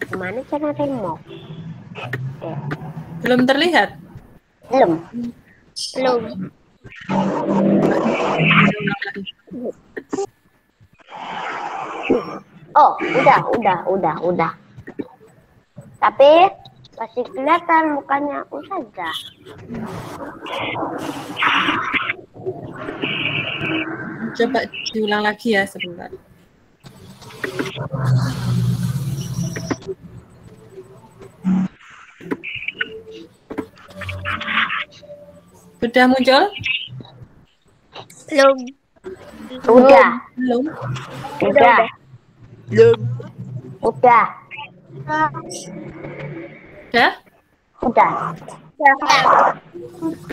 Gimana cara remote? Belum terlihat? Belum. Oh, udah. Tapi masih kelihatan mukanya Ustazah. Coba diulang lagi ya sebentar. Sudah muncul? Belum. Udah.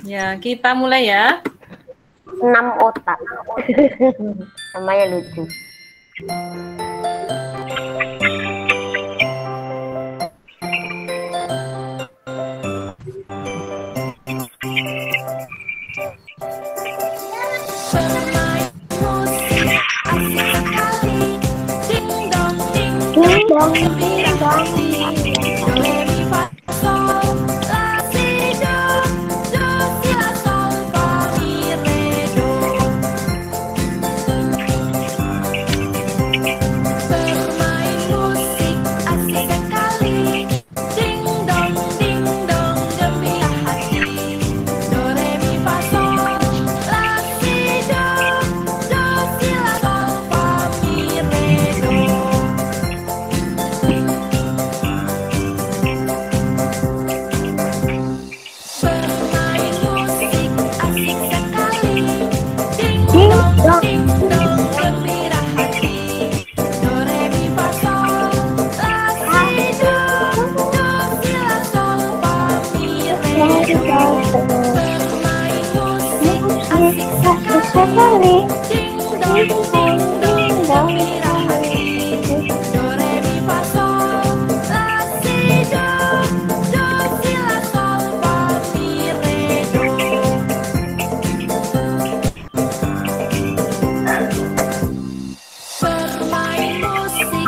Ya, kita mulai ya. 6 otak. Namanya lucu.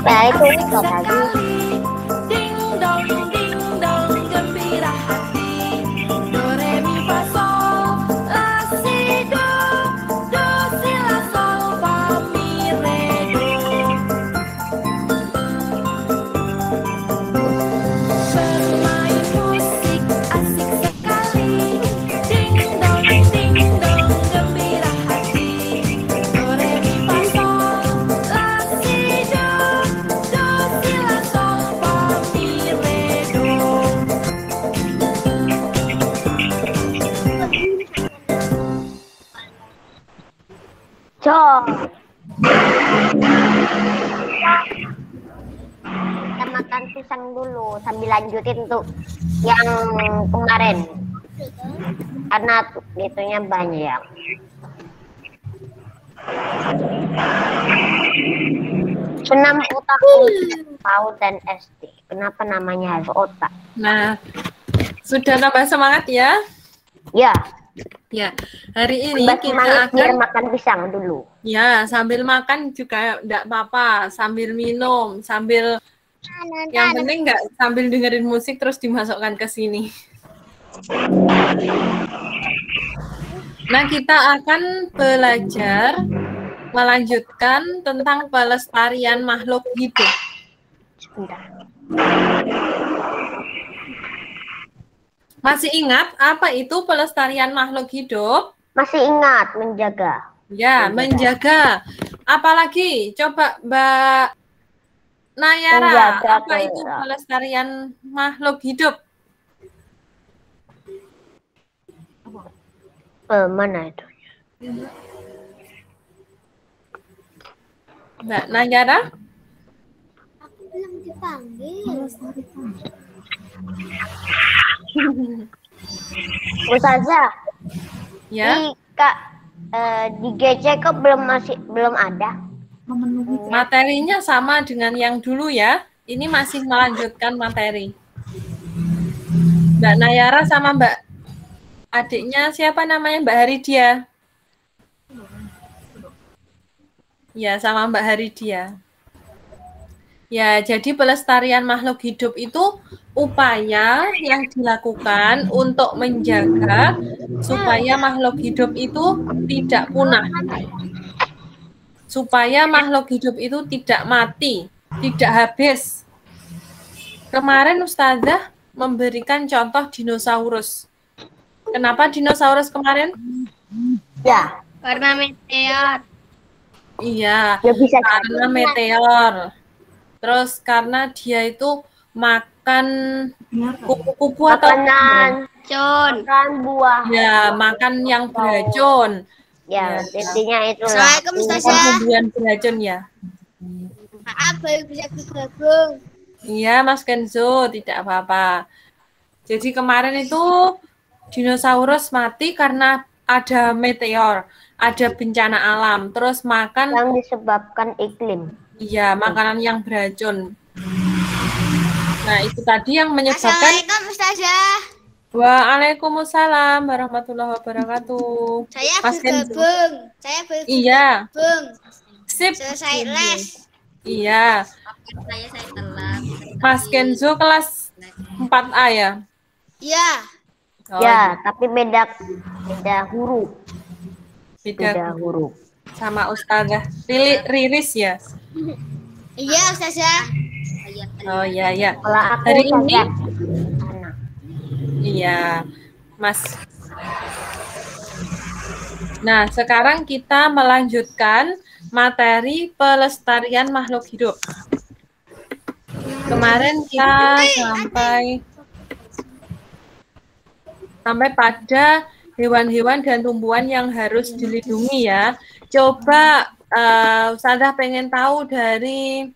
Nah, itu tadi. Kita makan pisang dulu sambil lanjutin tuh yang kemarin karena gitunya banyak. Senam otak PAUD dan SD. Kenapa namanya harus otak? Nah, sudah tambah semangat ya? Ya. Ya, hari ini kita akan makan pisang dulu. Ya, sambil makan juga enggak apa-apa, sambil minum, sambil yang penting enggak sambil dengerin musik terus dimasukkan ke sini. Nah, kita akan belajar melanjutkan tentang pelestarian makhluk hidup. Sebentar. Masih ingat apa itu pelestarian makhluk hidup? Masih ingat, menjaga. Ya, menjaga. Apalagi? Coba Mbak Nayara, menjaga apa itu pelestarian makhluk hidup? Mana itu? Mbak Nayara? Aku belum dipanggil. Ustazah, ya. Di GC kok belum ada. Materinya sama dengan yang dulu ya. Ini masih melanjutkan materi. Mbak Nayara sama Mbak adiknya siapa namanya? Mbak Haridia. Ya, sama Mbak Haridia. Ya, jadi pelestarian makhluk hidup itu upaya yang dilakukan untuk menjaga supaya makhluk hidup itu tidak punah. Supaya makhluk hidup itu tidak mati, tidak habis. Kemarin Ustazah memberikan contoh dinosaurus. Kenapa dinosaurus kemarin? Ya, Karena meteor. Iya, ya bisa karena meteor. Terus karena dia itu makan kupu-kupu atau makanan, Con. makan buah. ya makan yang beracun. Ya, intinya itu lah. Assalamualaikum Ustazah. Tumbuhan beracun ya. Maaf baru bisa bergabung. Iya, Mas Kenzo, tidak apa-apa. Jadi kemarin itu dinosaurus mati karena ada meteor, ada bencana alam, terus makan Yang disebabkan iklim. iya, makanan yang beracun. Nah, itu tadi yang menyebabkan Assalamualaikum Ustazah. Waalaikumsalam warahmatullahi wabarakatuh. Saya Mas Kenzo. bergabung. Saya Iya, bergabung. sip. Selesai les. Iya, Saya telat. Mas Kenzo kelas 4A ya? Iya. Oh, Ya, tapi beda huruf. beda Beda huruf. sama Ustazah Riris ya? Iya Ustazah. Oh iya, ya. Kalau aku Hari ini saja anak. iya, Mas. Nah, sekarang kita melanjutkan materi pelestarian makhluk hidup. Kemarin kita sampai pada hewan-hewan dan tumbuhan yang harus dilindungi ya. Coba Ustazah pengen tahu dari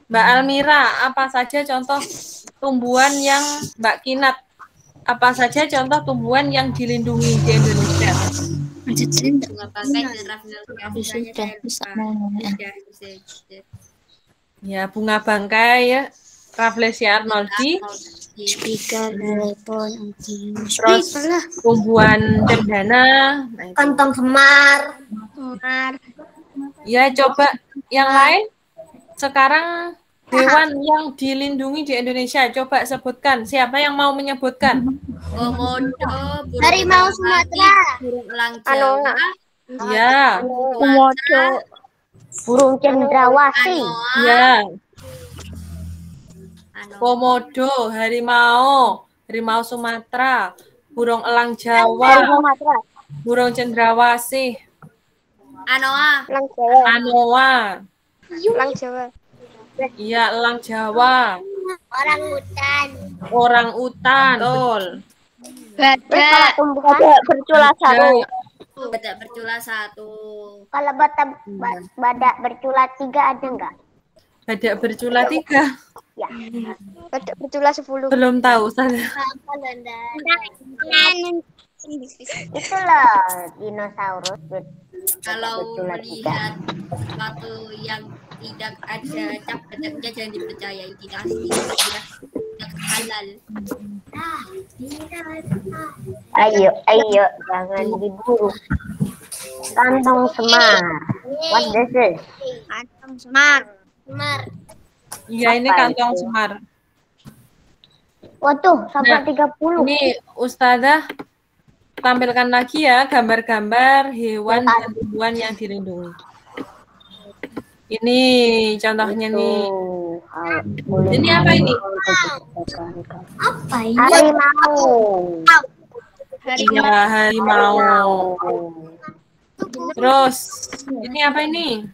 Mbak Almira, apa saja contoh tumbuhan yang Mbak Kinat, apa saja contoh tumbuhan yang dilindungi di Indonesia? Ya, bunga bangkai ya, Rafflesia arnoldi, Speaker, telepon, terus tumbuhan cendana, nah, itu. Kantong semar. Ya, coba yang lain. Sekarang hewan yang dilindungi di Indonesia, coba sebutkan. Siapa yang mau menyebutkan? Komodo, harimau Sumatera, burung elang Jawa, Ya, Komodo. Burung cendrawasih. ya. Komodo, harimau Sumatera, burung elang Jawa, burung cendrawasih, Anoa, anoa, elang Jawa, iya elang Jawa, orang hutan, orang utan, betul. badak, Badak bercula satu. badak bercula 1. Kalau badak bercula 3 ada enggak? Badak bercula 3, Ya. Badak bercula 10. belum tahu saya. Itulah dinosaurus. Kalau bercula 3. melihat sesuatu yang tidak ada cap badaknya jangan dipercayai, tidak asli, tidak halal. Ayo, jangan diburu. Kantong semar. What this is? Kantong semar. Iya, ini Apa kantong itu? semar. Waduh, sampai Nah, 30. Ini Ustazah tampilkan lagi ya gambar-gambar hewan dan tumbuhan yang dilindungi. Ini contohnya nih. Ini apa ini? Apa ini? Harimau. Iya, harimau. Terus, ini apa ini?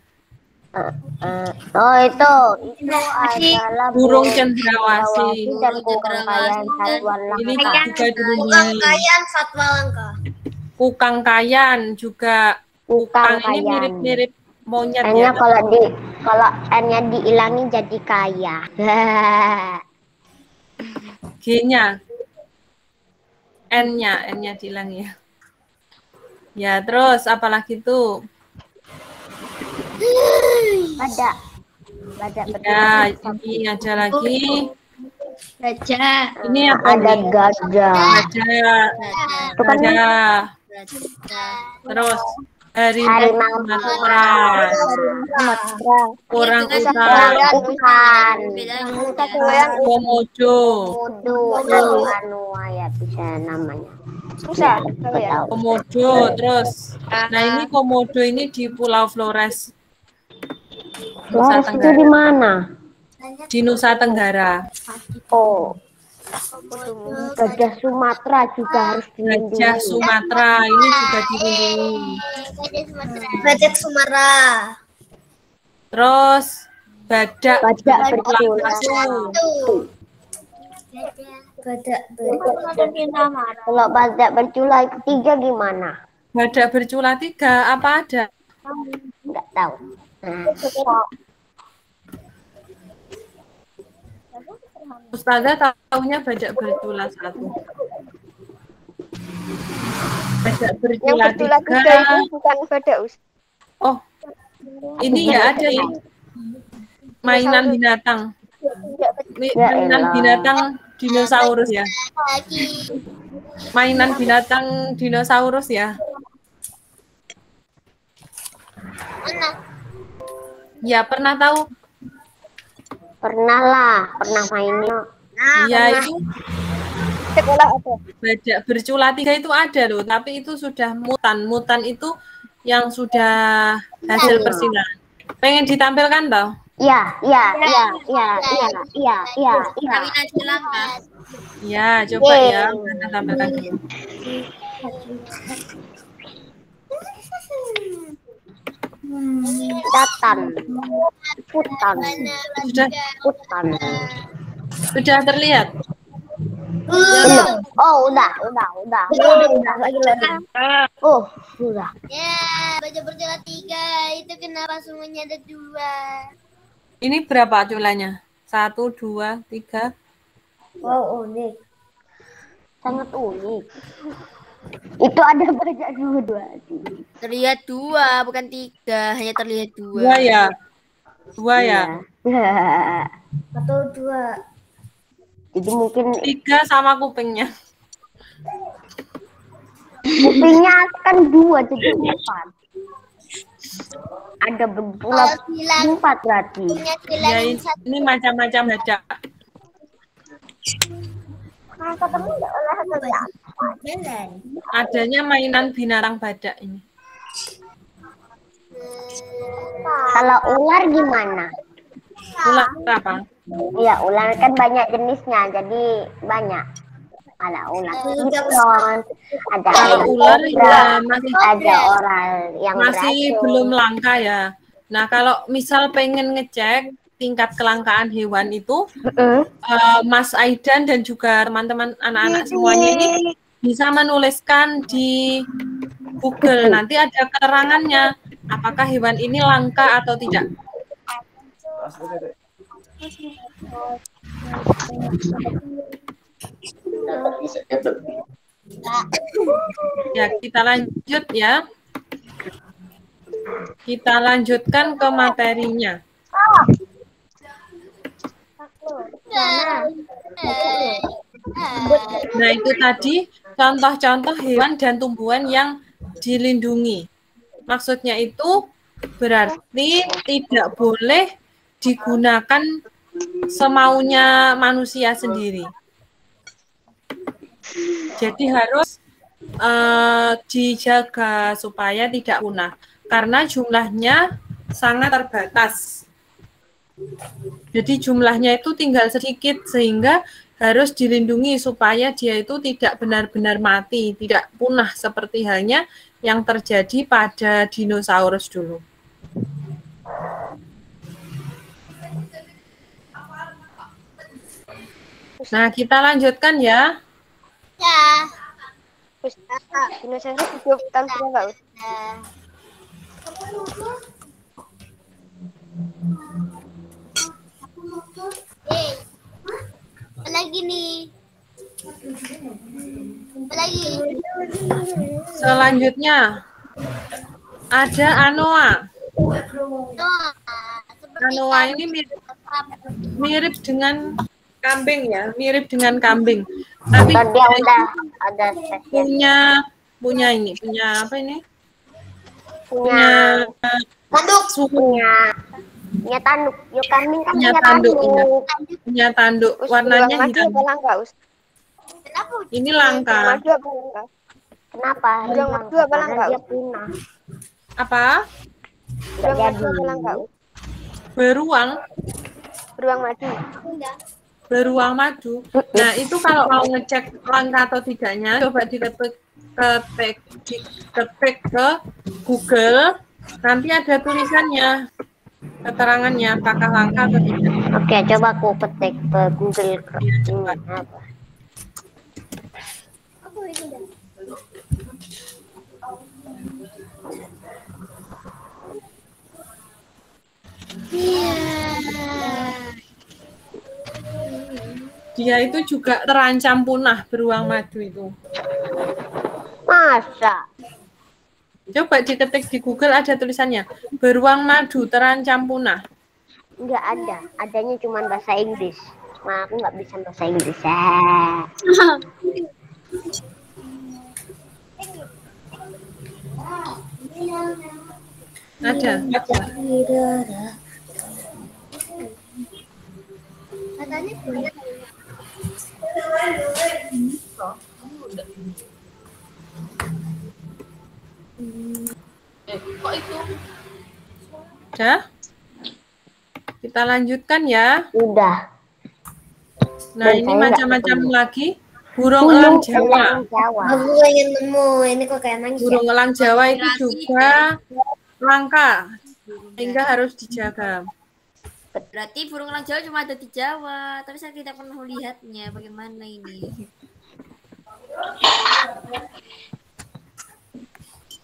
Oh itu adalah Burung cendrawasih. dan kukangkayan satwa Ini langka. juga dilindungi. satwa langka. Kukang kayan juga. Kukang ini Kukangkayan. mirip-mirip monyet N-nya ya. kalau N-nya dihilangin jadi kaya. G-nya. N-nya dihilang ya. Ya, terus apalagi tuh? Badak Ya, ini ada lagi. Gajah. Ini apa ada nih? gajah. Ada. Itu kan Ada. Terus Harimau Sumatera. Orang utan. Komodo. Anu ya bisa namanya. Komodo terus. Nah ini komodo ini di Pulau Flores. Flores itu di mana? Di Nusa Tenggara. Oh. Gajah Sumatera juga harus dilindungi. Gajah Sumatera ini juga dilindungi. Badak Sumatera. Terus badak bercula. Kalau badak bercula ketiga gimana? Badak bercula 3 apa ada? Enggak tahu. Ustazah tahunya badak bercula 1. Badak bercula 3 itu bukan badak. Oh, ini ya ada ini. Mainan binatang. Mainan binatang dinosaurus ya. Mainan binatang dinosaurus ya. Ya pernah tahu? Pernah lah, pernah mainnya. Ya itu Sekolah apa? badak bercula 3 itu ada loh, tapi itu sudah mutan. Mutan itu yang sudah hasil persinahan. Pengen ditampilkan toh? Iya. Kawinan Jelangka. Ya, coba ya, kita tampilkan dulu. Putan. Sudah terlihat? Belum. Oh, udah. Oh, sudah. Ya, badak bercula 3. Itu kenapa semuanya ada 2? Ini berapa culanya? 1, 2, 3. Wow, unik. Sangat unik. Itu ada badak dua. Terlihat 2, bukan 3. Hanya terlihat 2. 2 ya? 2 ya? Atau 2. Jadi mungkin 3 sama kupingnya. kupingnya kan 2 jadi 4. Ada berpula 4 berarti. Ya, ini macam-macam badak. Adanya mainan binatang badak ini. Kalau ular gimana? Ular apa? Iya, ular kan banyak jenisnya, jadi banyak. Ada ular piton, ada Kalau ular ya masih ada orang yang masih beracun. belum langka ya. Nah, kalau misal pengen ngecek tingkat kelangkaan hewan itu, Mas Aidan dan juga teman-teman anak-anak semuanya ini bisa menuliskan di Google. Nanti ada keterangannya apakah hewan ini langka atau tidak. Ya, kita lanjut ya. Kita lanjutkan ke materinya. Nah, itu tadi contoh-contoh hewan dan tumbuhan yang dilindungi. Maksudnya itu berarti tidak boleh digunakan semaunya manusia sendiri. Jadi harus dijaga supaya tidak punah karena jumlahnya sangat terbatas. Jadi jumlahnya itu tinggal sedikit sehingga harus dilindungi supaya dia itu tidak benar-benar mati, tidak punah seperti halnya yang terjadi pada dinosaurus dulu. Nah, kita lanjutkan ya. Ya. Dinosaurus hidup tanpa laut. Apa lagi nih? Apa lagi? Selanjutnya ada anoa. Anoa ini mirip dengan kambing ya, mirip dengan kambing. Tapi Dia udah ada spesies. punya apa ini? punya Tanduk. punya tanduk. Yuk kambing kan Punya punya tanduk, tanduk. Punya tanduk, warnanya Maju hitam. apa langka, Us? Ini langka. Maju apa langka? Kenapa? Beruang Langka, madu apa karena langka? dia punah. Apa? Nggak Beruang madu jadi. apa langka, Us? Beruang. Beruang madu. Beruang madu. Nah, itu kalau mau ngecek langka atau tidaknya, coba diketik ke Google. Nanti ada tulisannya, keterangannya apakah langka atau tidak. Oke, coba aku ketik ke Google. Iya, coba. Apa? Dia itu juga terancam punah, beruang madu itu. Masa? Coba diketik di Google, ada tulisannya. Beruang madu terancam punah. Nggak ada. Adanya cuma bahasa Inggris. Nah, aku nggak bisa bahasa Inggris. Ada. Udah? Kita lanjutkan ya. Udah. Nah, Dan ini saya nggak macam-macam ketemu. lagi. Burung elang Jawa. Jawa. Aku pengen nemu, ini kok kayak nangis. Burung elang Jawa itu juga langka, sehingga harus dijaga. Berarti burung elang Jawa cuma ada di Jawa, tapi saya tidak pernah melihatnya. Bagaimana ini?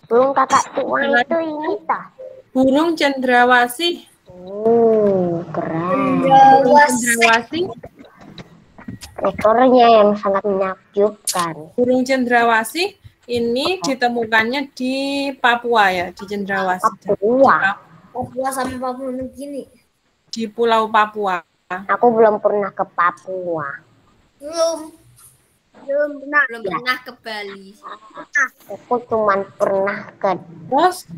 Burung kakak tua itu ini tah. Burung cendrawasih. Keren. Burung cendrawasih. Ekornya yang sangat menakjubkan. Burung cendrawasih ini ditemukannya di Papua ya, di Cendrawasih. Papua. Papua sama Papua Nugini. Di Pulau Papua. Aku belum pernah ke Papua. Belum pernah. Belum pernah ke Bali. Aku cuma pernah ke Terus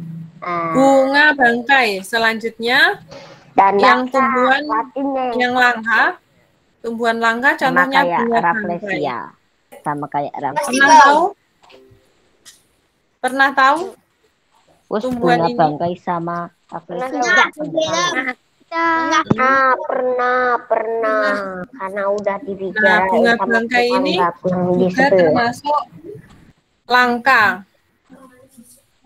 bunga bangkai selanjutnya dan yang tumbuhan yang langka. Tumbuhan langka Sama contohnya kayak bunga bangkai. Rafflesia. Sama kayak Rafflesia. Pernah tahu? Pernah tahu? Terus tumbuhan bunga ini? bangkai sama Rafflesia. pernah karena udah Nah, dibicarain bunga sama bangkai ini tetanggaku yang di juga sebelah. termasuk langka.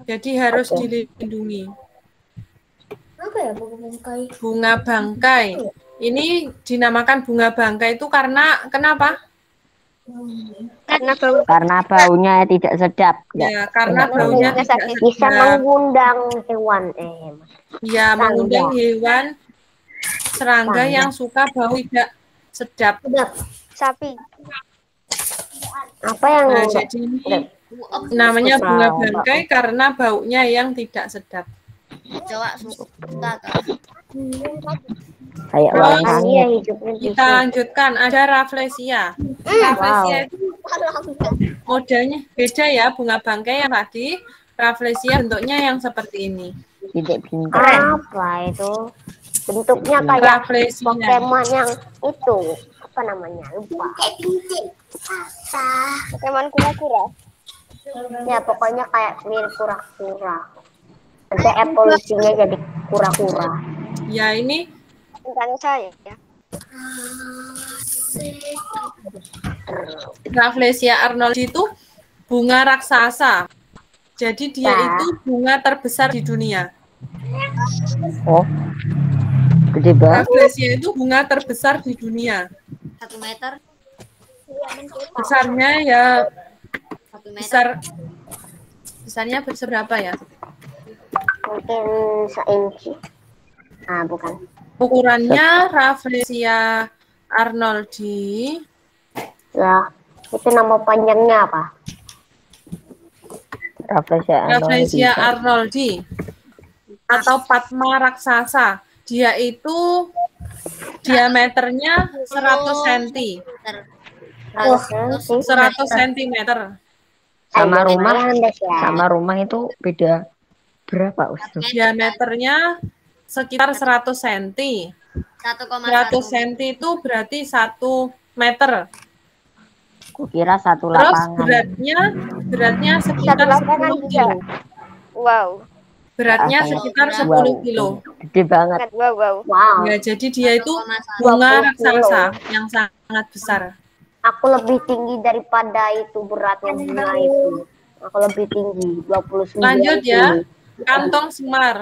Jadi harus Oke. dilindungi. Apa ya bunga bangkai? Bunga bangkai. Ini dinamakan bunga bangkai itu karena kenapa? Karena bau. Karena baunya tidak sedap. Ya, karena Enggak, baunya baunya tidak sakit. Bisa sedap. mengundang hewan Ya, mengundang hewan serangga Serangga. yang suka bau tidak sedap. Sedap. Sapi. apa yang Nah, jadi ini namanya bunga bangkai karena baunya yang tidak sedap. Coba suka kah? Kayak Terus, orang iya langit. hidupnya di Kita sini. lanjutkan, ada Rafflesia. Rafflesia itu modelnya beda ya, bunga bangkai yang tadi. Rafflesia bentuknya yang seperti ini. Tidak pintar. Apa itu? Bentuknya kayak Rafflesia. Pokemon yang itu. Apa namanya? Lupa. Pokemon kura-kura. Ya pokoknya kayak mirip kura-kura. Nanti evolusinya jadi kura-kura. Ya, ini Bukan saya ya. Rafflesia arnoldii itu bunga raksasa. Jadi dia Nah. itu bunga terbesar di dunia. Oh, gede banget. Rafflesia itu bunga terbesar di dunia. 1 meter. Besarnya ya 1 meter. besarnya seberapa ya? Mungkin seinci. Ah bukan. Ukurannya Rafflesia arnoldii Ya itu nama panjangnya apa? Rafflesia arnoldii atau Padma raksasa. Dia itu diameternya 100 cm. 100 cm. Sama Ayo, rumah, lumayan deh, ya. sama rumah itu beda Berapa Ustaz? Diameternya sekitar 100 cm. 100 cm itu berarti 1 meter. Kukira satu Terus lapangan. beratnya sekitar Satu lapangan 10 kilo. Wow. Beratnya Rasanya. sekitar Wow. 10 kilo. Gede banget. Wow. Wow. Ya, jadi dia itu bunga 20 kilo. raksasa yang sangat besar. Aku lebih tinggi daripada itu beratnya bunga itu. Aku lebih tinggi 29 Lanjut ya. kilo. Kantong semar.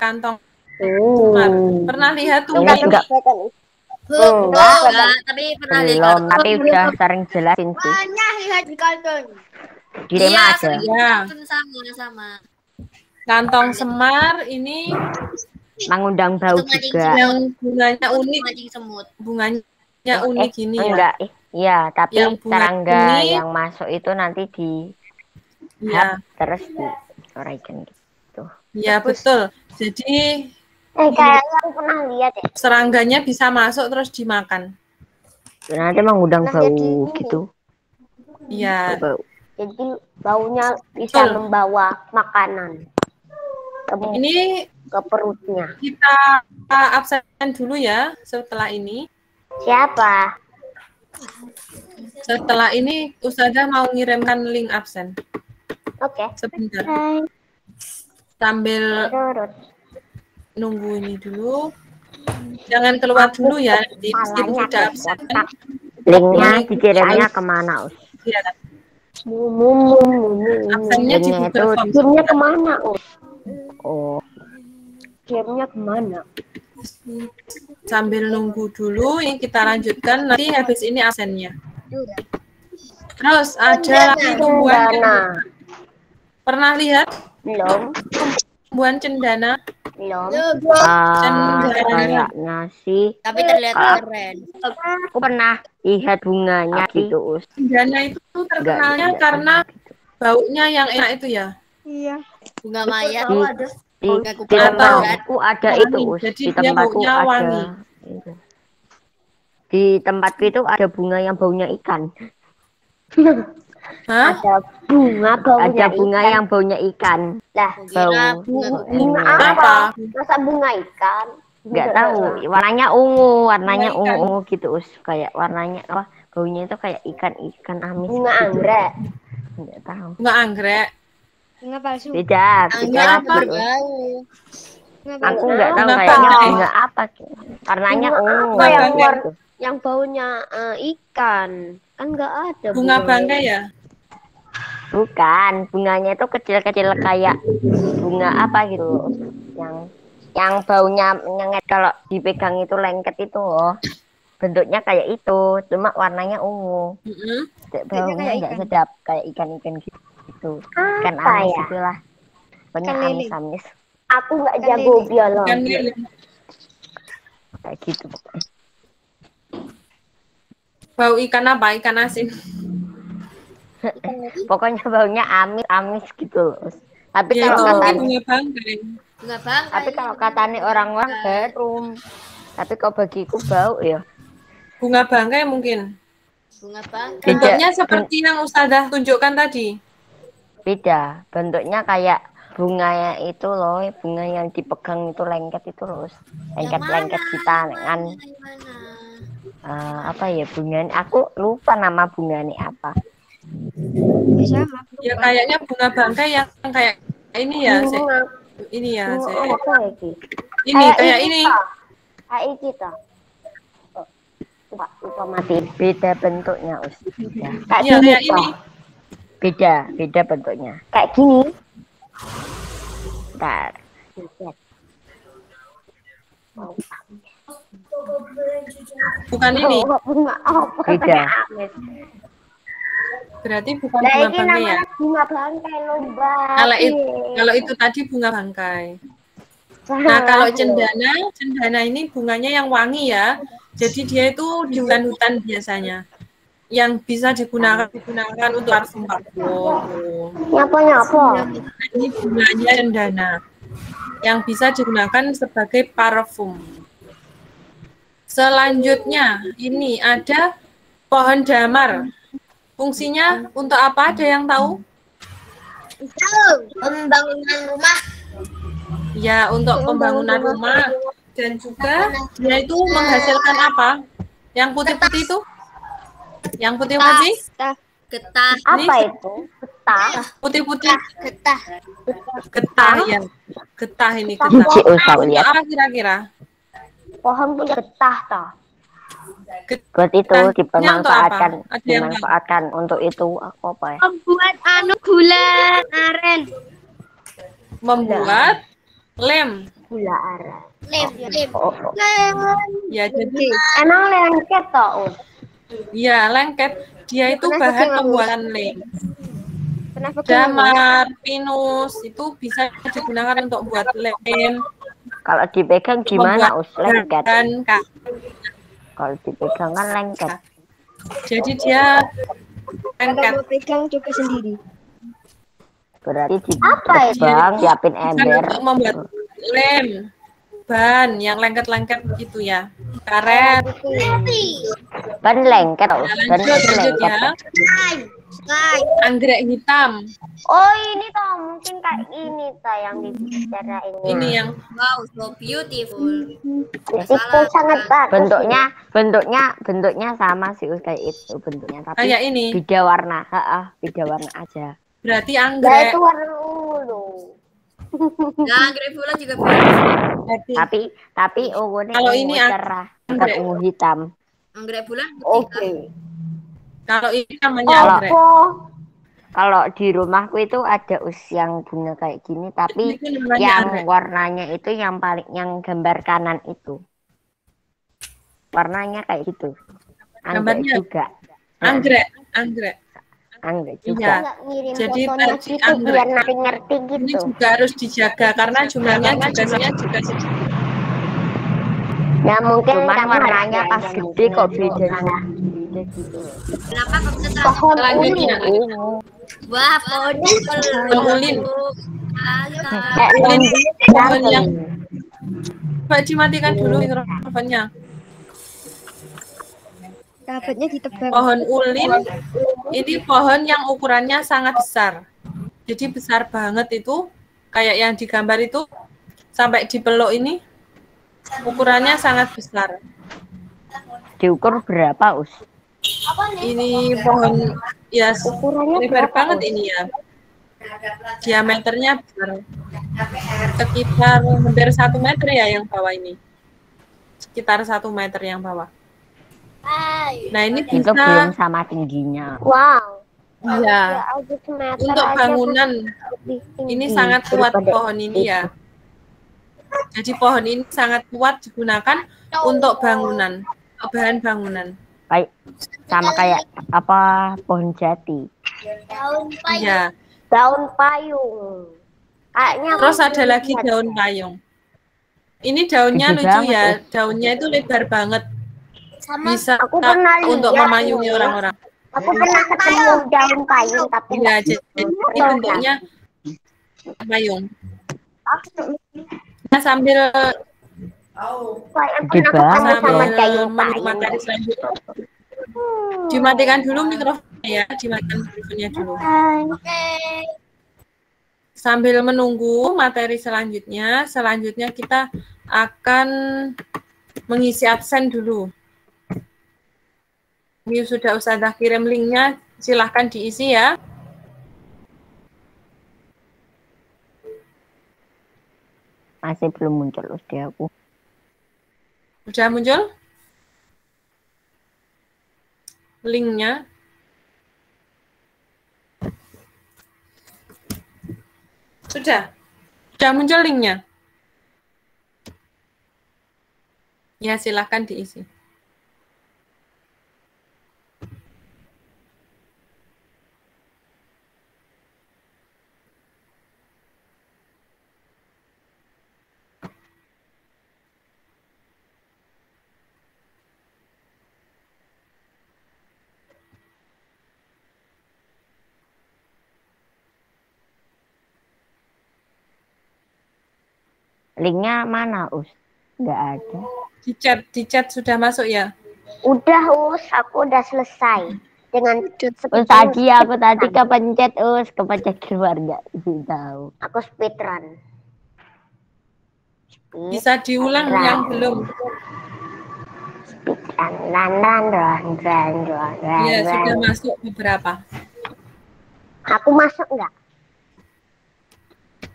Semar. Pernah lihat tuh Ini enggak. Enggak, tapi pernah lihat. Belum, tapi udah sering jelasin sih. Banyak lihat di kartun. Di Rema Iya, ada. sering Ya. kartun sama. Kantong semar ini Mengundang bau Itu mancing juga. yang bunganya unik. Mancing semut. Bunganya unik gini ya. Enggak, iya, tapi Yang bunga serangga kuning. yang masuk itu nanti di Ya, terus dioraikan gitu. ya betul. Jadi Kayaknya aku pernah lihat ya. serangganya bisa masuk terus dimakan. Nanti mengundang Nah, bau jadi ini. gitu. Ya, Bau. Jadi baunya bisa Betul. membawa makanan ini ke perutnya. kita absen dulu ya setelah ini. Siapa? Setelah ini Ustazah mau ngirimkan link absen. Oke. Sebentar. Hai. Sambil Turut. nunggu ini dulu. Jangan keluar dulu ya. Meskipun Kepalanya sudah absen. kotak. Linknya dikirimnya kemana, Us? Ya, absennya di Linknya Google itu Forms. Gamenya kemana? Oh, Gamenya kemana? Sambil nunggu dulu, ini kita lanjutkan. Nanti habis ini absennya. Terus ada lagi tumbuhan. Cendana. Pernah lihat Belum. tumbuhan cendana? Belum. Cendana. kayaknya sih. Tapi terlihat keren. Aku pernah lihat bunganya gitu, Us. Cendana itu terkenalnya Enggak, karena baunya yang enak itu ya. Bunga maya. Di Atau- tempatku ada wangi. itu, Us. Jadi Di dia tempatku baunya ada. wangi. Itu. Di tempatku itu ada bunga yang baunya ikan. Hah? Ada bunga baunya Ada bunga ikan. yang baunya ikan. Lah, Kira Bau. bunga Apa? apa? Masa bunga ikan? Nggak tahu. Warnanya ungu, warnanya Bunga ikan. ungu gitu, Us. Kayak warnanya apa? Baunya itu kayak ikan amis. Bunga gitu. anggrek. Nggak tahu. Bunga anggrek. Bunga palsu. Beda anggrek lagi, Us. berbau. Aku nggak tahu Bunga kayaknya bangkai. bunga apa. Warnanya Bunga ungu. apa yang gitu. Yang baunya ikan. Kan nggak ada. Bunga bangkai ya? Bukan, bunganya itu kecil-kecil kayak bunga apa gitu. Yang baunya menyengat kalau dipegang itu lengket itu loh. Bentuknya kayak itu, cuma warnanya ungu. Mm-mm. Baunya kayak nggak ikan. sedap, kayak ikan-ikan gitu. Ikan Apa amis ya? itulah. Pokoknya Ikan lele. amis-amis Aku nggak Ikan jago lele. biologi. Ikan lele. kayak gitu. Bau ikan apa? Ikan asin. Pokoknya baunya amis gitu loh. Tapi Ya itu kalau mungkin katanya, bunga bangkai. Bunga bangkai. tapi kalau katanya orang-orang harum. Tapi kalau bagiku bau ya. Bunga bangkai mungkin. Bunga bangkai. Bentuknya seperti yang Ustazah tunjukkan tadi. Beda, bentuknya kayak bunganya itu loh, bunga yang dipegang itu lengket itu loh. Lengket-lengket kita kan apa ya bunganya? Aku lupa nama bunganya apa. Sama. Iya. Ya kayaknya bunga bangkai yang kayak ini ya, Sek. Bunga Ini ya, Sek. apa lagi? Ini kayak ini. Kayak kita. Lupa mati. Beda bentuknya, Us. Beda. Kayak Iya gini, kayak ini. Beda bentuknya. Kayak gini. Bentar. Bukan ini. Bunga apa? Beda. Berarti bukan Nah, bunga ini bangkai ya. namanya bunga bangkai lomba. Kalau itu tadi bunga bangkai. Nah, kalau cendana ini bunganya yang wangi ya. Jadi dia itu di hutan-hutan biasanya. Yang bisa digunakan untuk parfum. Nyapa. Ini bunganya cendana. Yang bisa digunakan sebagai parfum. Selanjutnya, ini ada pohon damar. Fungsinya untuk apa? Ada yang tahu? Pembangunan rumah. Ya, untuk pembangunan rumah. Dan juga dia itu menghasilkan apa? Yang putih-putih itu? Yang putih-putih? Getah. Apa itu? Getah. Putih-putih. Getah. Getah ya. Getah ini Biji getah. usah Untuk lihat. apa kira-kira? Pohon punya getah toh. Buat itu Getahnya untuk dimanfaatkan, apa? Ada yang dimanfaatkan untuk itu apa ya? Membuat gula aren. membuat lem. Gula aren. Lem. Oh, Ya, jadi Emang lengket toh, Ud? ya lengket. Dia itu Kenapa bahan dia pembuatan lem. Kenapa Damar, pinus itu bisa digunakan untuk buat lem. kalau dipegang gimana us? Lengket. Dan Kalau dipegang kan lengket. jadi dia Kalau lengket. mau pegang coba sendiri. Berarti Apa itu? ditebang, siapin Kan ember. untuk membuat lem, ban yang lengket-lengket gitu ya. Karet. Ban lengket us. Ban Lanjut, itu lanjut lengket. ya. Anggrek hitam. Oh ini toh mungkin kayak ini toh yang dibicarain. Ini yang Wow, so beautiful. Itu sangat bagus. Bentuknya sama sih us kayak itu bentuknya. Tapi kayak ini. beda warna. Beda warna aja. Berarti Nah anggrek. itu warna ungu. Nah, anggrek bulan juga beautiful. Berarti Tapi ungunya Kalau ungu ini cerah, bukan anggrek. ungu hitam. Anggrek bulan Oke. kalau ini namanya Kalau- anggrek. Kalau di rumahku itu ada us yang bunga kayak gini, tapi Itu namanya yang anggrek. warnanya itu yang paling yang gambar kanan itu. Warnanya kayak gitu. Anggrek Gambarnya? juga. Anggrek, anggrek. Anggrek Iya. juga. Nggak ngirim Jadi fotonya tadi gitu anggrek. biar nanti ngerti Ini gitu. juga harus dijaga karena jumlahnya juga sedikit. Nah mungkin Cuman kamu warnanya harus pas belajar gede kok beda. Nah, Beda gitu. Kenapa kok kita tahu? pohon Selanjutnya. ungu. Wah, pohon Ulin. Pohon yang Coba dimatikan dulu mikrofonnya. Kabelnya ditebang. Pohon ulin ini pohon yang ukurannya sangat besar. Jadi besar banget itu, kayak yang digambar itu sampai dipeluk ini ukurannya sangat besar. Diukur berapa us? Ini pohon ya ukurannya lebar berapa, banget Us? ini ya. Diameternya besar. Sekitar hampir 1 meter ya yang bawah ini. Sekitar 1 meter yang bawah. Nah ini Itu belum bisa sama tingginya. Wow. ya Aja semeter untuk aja bangunan. lebih tinggi Ini sangat kuat daripada pohon ini ya. Jadi pohon ini sangat kuat digunakan untuk bangunan, bahan bangunan. Kayak sama kayak apa pohon jati. Ya. daun payung. Kayaknya Terus aku ada belum lagi lihat. daun payung. Ini daunnya Gede lucu banget, ya. ya. Daunnya itu lebar banget. Bisa Aku pernah untuk lihat memayungi ini. orang-orang. Aku pernah ketemu daun payung tapi Ya, nggak jadi tahu. bentuknya payung. Nah, sambil Kayak Gede pernah ketemu banget, sama loh. daun menunggu payung. materi selanjutnya. Dimatikan dulu mikrofonnya ya, dimatikan mikrofonnya dulu. Sambil menunggu materi selanjutnya kita akan mengisi absen dulu. Ini sudah Ustazah kirim linknya, silahkan diisi ya. Masih belum muncul us di aku. Sudah muncul? Linknya. Sudah muncul linknya. Ya, silahkan diisi. Linknya mana us? Nggak ada. Di chat sudah masuk ya? Udah Us, aku udah selesai dengan Us tadi aku tadi kepencet us, kepencet keluar nggak sih tahu. aku speedrun. Bisa diulang yang belum. Ya, sudah masuk beberapa. Aku masuk enggak?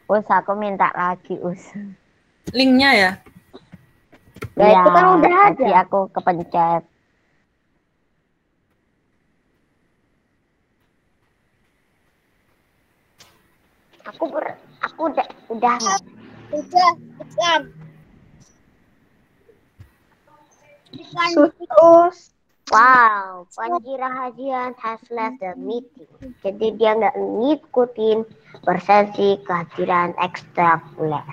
Aku minta lagi, Linknya ya? Ya, itu kan udah tadi ada. aku kepencet. Aku udah. Sus. Wow, Panji Rahadian has left the meeting. Jadi dia nggak ngikutin persepsi kehadiran ekstrakuler.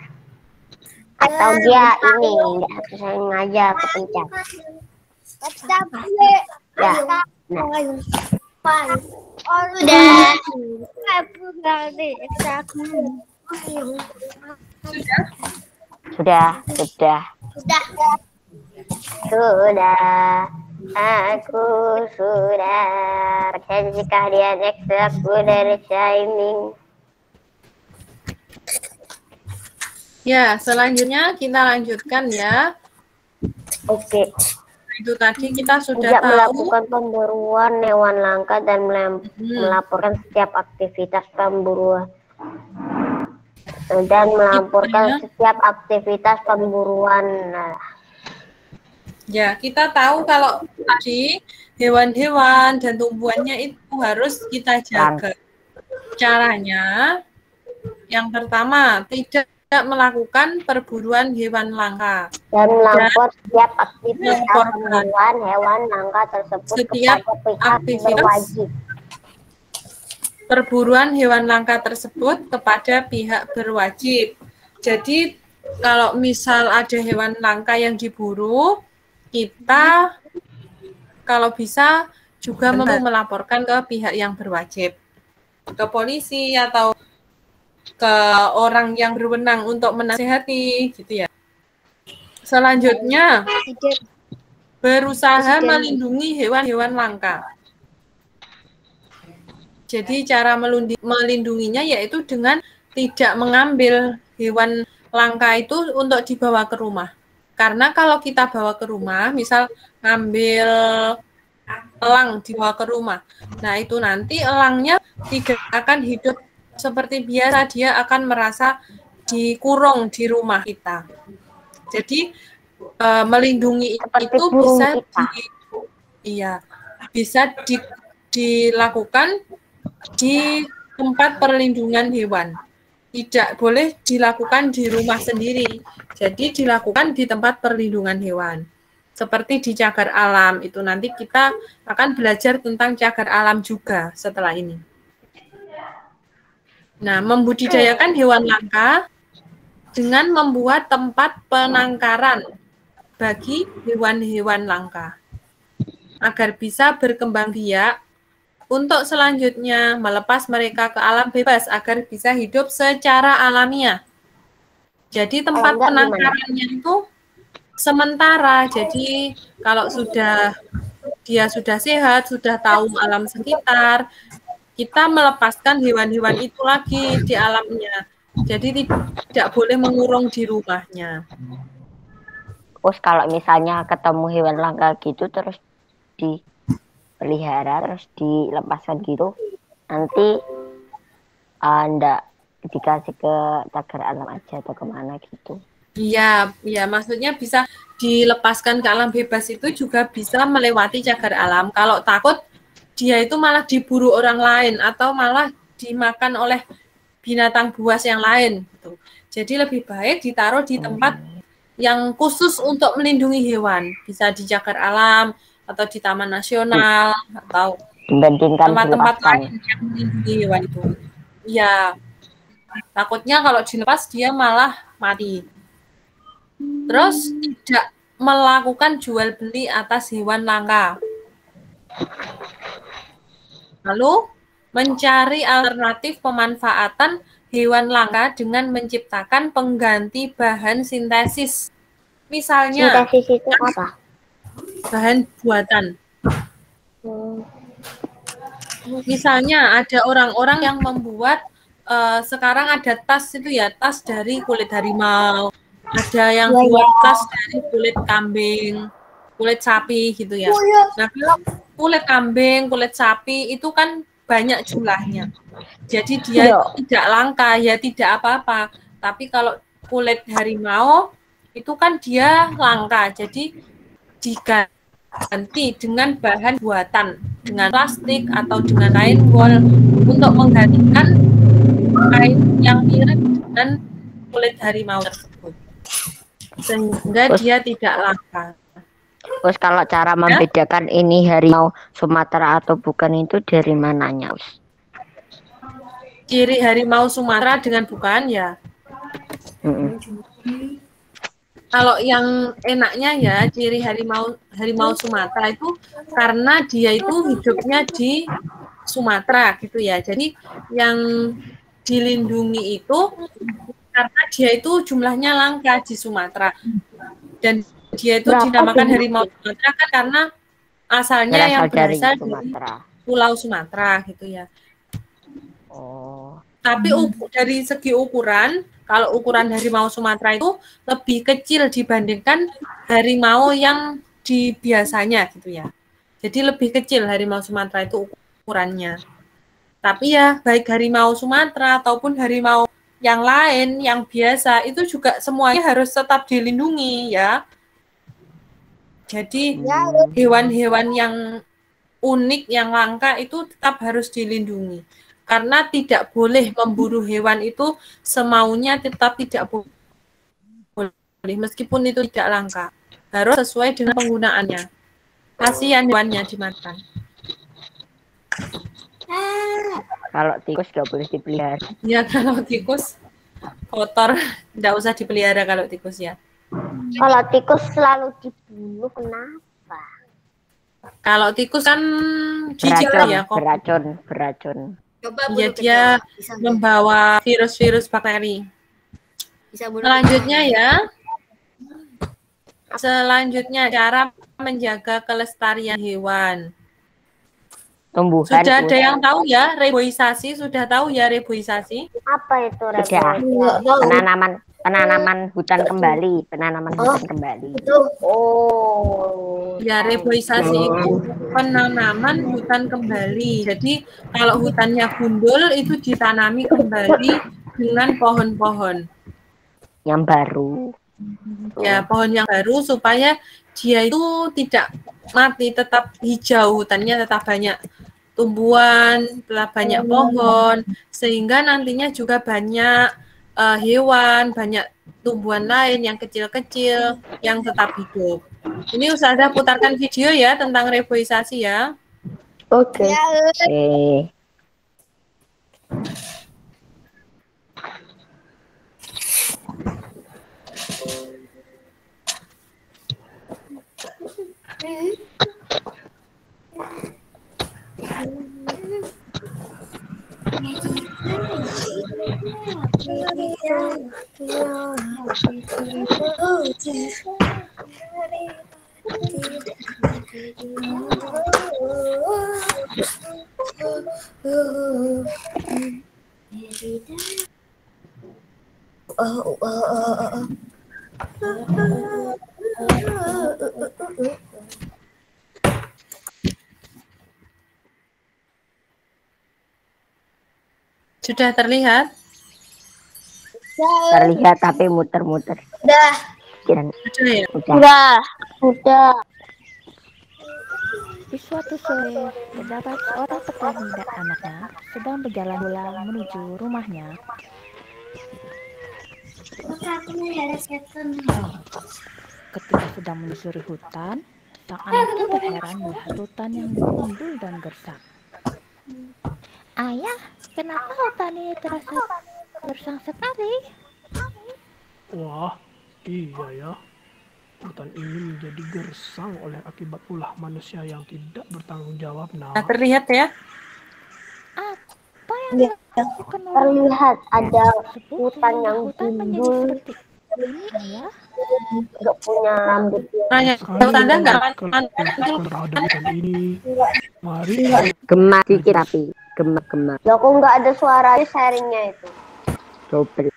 Atau dia ini nggak sengaja kepencet. Ya, nah. Sudah. Aku sudah persepsi kehadiran ekstrakuler shining. Ya, selanjutnya kita lanjutkan ya. Oke. Itu tadi kita sudah Tidak tahu. melakukan pemburuan hewan langka dan melaporkan setiap aktivitas pemburuan Nah, ya, kita tahu kalau tadi hewan-hewan dan tumbuhannya itu harus kita jaga. Caranya, yang pertama, tidak melakukan perburuan hewan langka. Dan melapor setiap aktivitas pemburuan hewan langka tersebut kepada pihak berwajib. Perburuan hewan langka tersebut kepada pihak berwajib. Jadi, kalau misal ada hewan langka yang diburu, kita kalau bisa juga melaporkan ke pihak yang berwajib, ke polisi atau ke orang yang berwenang untuk menasihati, gitu ya. Selanjutnya, berusaha melindungi hewan-hewan langka. Jadi cara melindunginya yaitu dengan tidak mengambil hewan langka itu untuk dibawa ke rumah. Karena kalau kita bawa ke rumah, misal ngambil elang dibawa ke rumah, nah itu nanti elangnya tidak akan hidup seperti biasa, dia akan merasa dikurung di rumah kita. Jadi melindungi Seperti itu bisa dilakukan di tempat perlindungan hewan. Tidak boleh dilakukan di rumah sendiri. Jadi dilakukan di tempat perlindungan hewan. Seperti di cagar alam, itu nanti kita akan belajar tentang cagar alam juga setelah ini. Nah, membudidayakan hewan langka dengan membuat tempat penangkaran bagi hewan-hewan langka agar bisa berkembang biak untuk selanjutnya melepas mereka ke alam bebas agar bisa hidup secara alamiah. Jadi tempat penangkarannya itu sementara. Jadi kalau dia sudah sehat, sudah tahu alam sekitar, kita melepaskan hewan-hewan itu lagi di alamnya. Jadi tidak boleh mengurung di rumahnya. Terus kalau misalnya ketemu hewan langka gitu terus dipelihara terus dilepaskan gitu, nanti ndak dikasih ke cagar alam aja atau kemana gitu? Iya, maksudnya bisa dilepaskan ke alam bebas itu juga bisa melewati cagar alam. Kalau takut dia itu malah diburu orang lain atau malah dimakan oleh binatang buas yang lain. Gitu. Jadi lebih baik ditaruh di tempat yang khusus untuk melindungi hewan. Bisa di cagar alam atau di taman nasional atau tempat-tempat lain yang melindungi hewan itu. Iya, takutnya kalau dilepas dia malah mati. Terus tidak melakukan jual beli atas hewan langka. Lalu mencari alternatif pemanfaatan hewan langka dengan menciptakan pengganti bahan sintesis. Misalnya, sintesis itu apa? Bahan buatan. Misalnya ada orang-orang yang membuat sekarang ada tas itu ya, tas dari kulit harimau, Ada yang buat tas dari kulit kambing, kulit sapi gitu ya. Nah, kalau kulit kambing, kulit sapi itu kan banyak jumlahnya. Jadi dia itu tidak langka, ya tidak apa-apa. Tapi kalau kulit harimau itu kan dia langka. Jadi diganti dengan bahan buatan, dengan plastik atau dengan kain wol untuk menggantikan kain yang mirip dengan kulit harimau tersebut. Sehingga dia tidak langka. Terus kalau cara membedakan ini harimau Sumatera atau bukan itu dari mananya, Us? Ciri harimau Sumatera dengan bukan ya. Kalau yang enaknya ya ciri harimau Sumatera itu karena dia itu hidupnya di Sumatera gitu ya. Jadi yang dilindungi itu karena dia itu jumlahnya langka di Sumatera. Dan dia itu dinamakan harimau Sumatera kan karena asalnya yang berasal dari Pulau Sumatera gitu ya. Oh. Tapi dari segi ukuran, kalau ukuran harimau Sumatera itu lebih kecil dibandingkan harimau yang di biasanya gitu ya. Jadi lebih kecil harimau Sumatera itu ukurannya. Tapi ya baik harimau Sumatera ataupun harimau yang lain yang biasa itu juga semuanya harus tetap dilindungi ya. Jadi hewan-hewan yang unik, yang langka itu tetap harus dilindungi. Karena tidak boleh memburu hewan itu semaunya, tetap tidak boleh. Meskipun itu tidak langka. Harus sesuai dengan penggunaannya. Kasihan hewannya dimakan. Kalau tikus nggak boleh dipelihara. Ya kalau tikus kotor, tidak usah dipelihara kalau tikus ya. Kalau tikus selalu dibunuh, kenapa? Kalau tikus kan jijik ya, kok. Beracun. Ya dia membawa virus-virus bakteri. Selanjutnya cara menjaga kelestarian hewan. Tumbuhan. Sudah ada yang tahu ya reboisasi? Sudah tahu ya reboisasi? Apa itu reboisasi? Penanaman hutan kembali, hutan kembali. Oh. Ya, reboisasi itu penanaman hutan kembali. Jadi kalau hutannya gundul itu ditanami kembali dengan pohon-pohon yang baru. Ya, pohon yang baru supaya dia itu tidak mati, tetap hijau, hutannya tetap banyak tumbuhan, tetap banyak pohon, sehingga nantinya juga banyak hewan, banyak tumbuhan lain yang kecil-kecil yang tetap hidup. Ini Ustazah putarkan video ya tentang reboisasi ya. Oke. Sudah terlihat? Terlihat tapi muter-muter. Udah. Di suatu sore, terdapat seorang petani dan anaknya sedang berjalan pulang menuju rumahnya. Ketika sedang menyusuri hutan, sang anak itu berheran melihat hutan yang gundul dan gersang. Ayah, kenapa hutan ini terasa gersang sekali? Wah, iya ya. Hutan ini menjadi gersang oleh akibat ulah manusia yang tidak bertanggung jawab. Nah, terlihat ya? Apa yang dilakukan terlihat ada hutan yang gundul. Ini ayah? Nggak punya rambut. Tanda nggak? Terhadap hutan ini, mari Gemak dikit tapi gemak. Ya kok nggak ada suara sharingnya itu. Coba.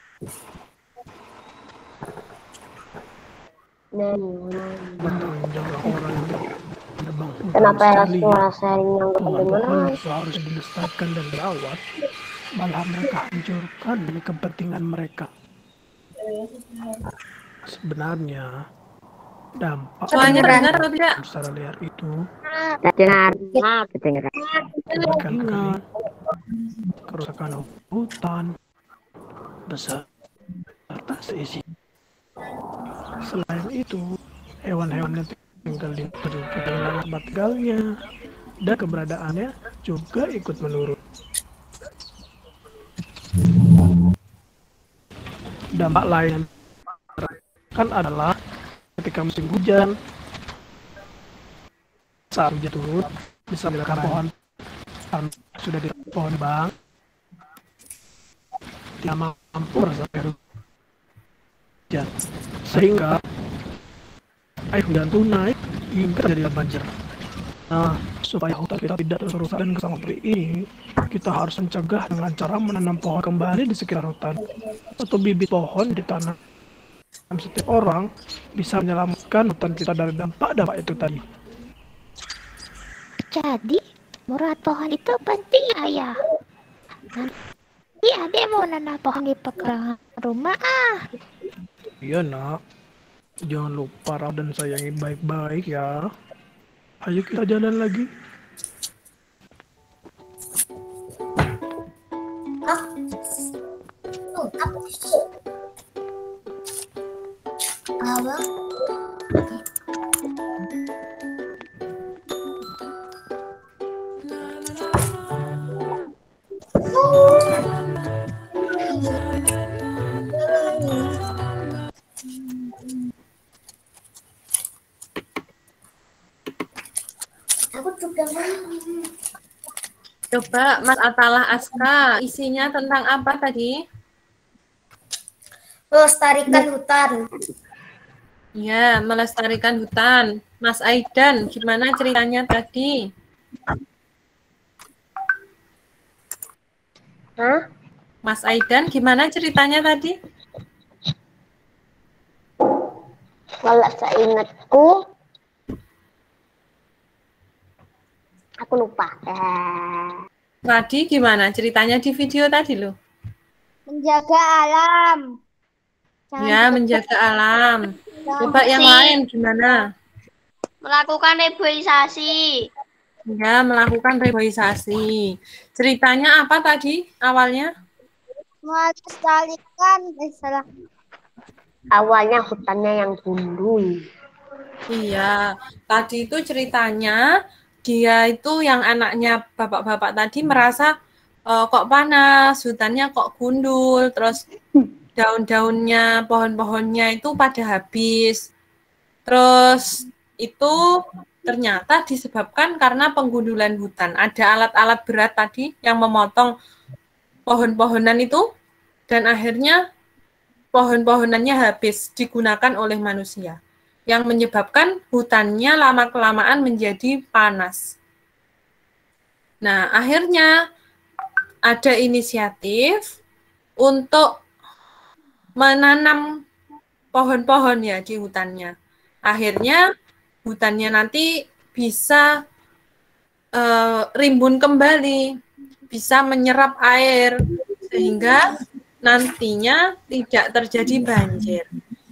bertanggung jawab orang yang menebang hutan Kenapa sekali. suara sharing yang kedengeran? Pohon-pohon itu harus dilestarikan dan dirawat. Malah mereka hancurkan demi kepentingan mereka. Sebenarnya dampak Soalnya dengar atau tidak? secara liar itu Dengar. akan ingat kerusakan hutan beserta seisi. Selain itu, hewan-hewan yang tinggal di perkebunan tempat tinggalnya dan keberadaannya juga ikut menurun. Dampak lain yang kan adalah ketika musim hujan, saat hujan turun, bisa menyebabkan pohon sudah di pohon bang tidak mampu meresap air hujan, sehingga air hujan itu naik hingga terjadi banjir. Nah, supaya hutan kita tidak rusak dan kesan seperti ini, kita harus mencegah dengan cara menanam pohon kembali di sekitar hutan atau bibit pohon ditanam. Setiap orang bisa menyelamatkan hutan kita dari dampak-dampak itu tadi. Jadi, merawat pohon itu penting, Ayah. Nanti Adek mau nanam pohon di pekarangan rumah, Iya, nak. Jangan lupa rawat dan sayangi baik-baik ya. Ayo kita jalan lagi. Coba Mas Atalah Aska, isinya tentang apa tadi? Melestarikan hutan. Ya, melestarikan hutan. Mas Aidan, gimana ceritanya tadi? Hah? Mas Aidan, gimana ceritanya tadi? Kalau seingatku, aku lupa. Tadi gimana ceritanya di video tadi loh? Menjaga alam. Ya, menjaga alam. Coba yang lain gimana? Melakukan reboisasi. Ya, melakukan reboisasi. Ceritanya apa tadi awalnya? Melestarikan, salah. Awalnya hutannya yang gundul. Iya, tadi itu ceritanya dia itu yang anaknya bapak-bapak tadi merasa kok panas, hutannya kok gundul, terus daun-daunnya, pohon-pohonnya itu pada habis. Terus itu ternyata disebabkan karena penggundulan hutan. Ada alat-alat berat tadi yang memotong pohon-pohonan itu dan akhirnya pohon-pohonannya habis digunakan oleh manusia yang menyebabkan hutannya lama-kelamaan menjadi panas. Nah, akhirnya ada inisiatif untuk menanam pohon-pohon ya di hutannya. Akhirnya hutannya nanti bisa rimbun kembali, bisa menyerap air, sehingga nantinya tidak terjadi banjir.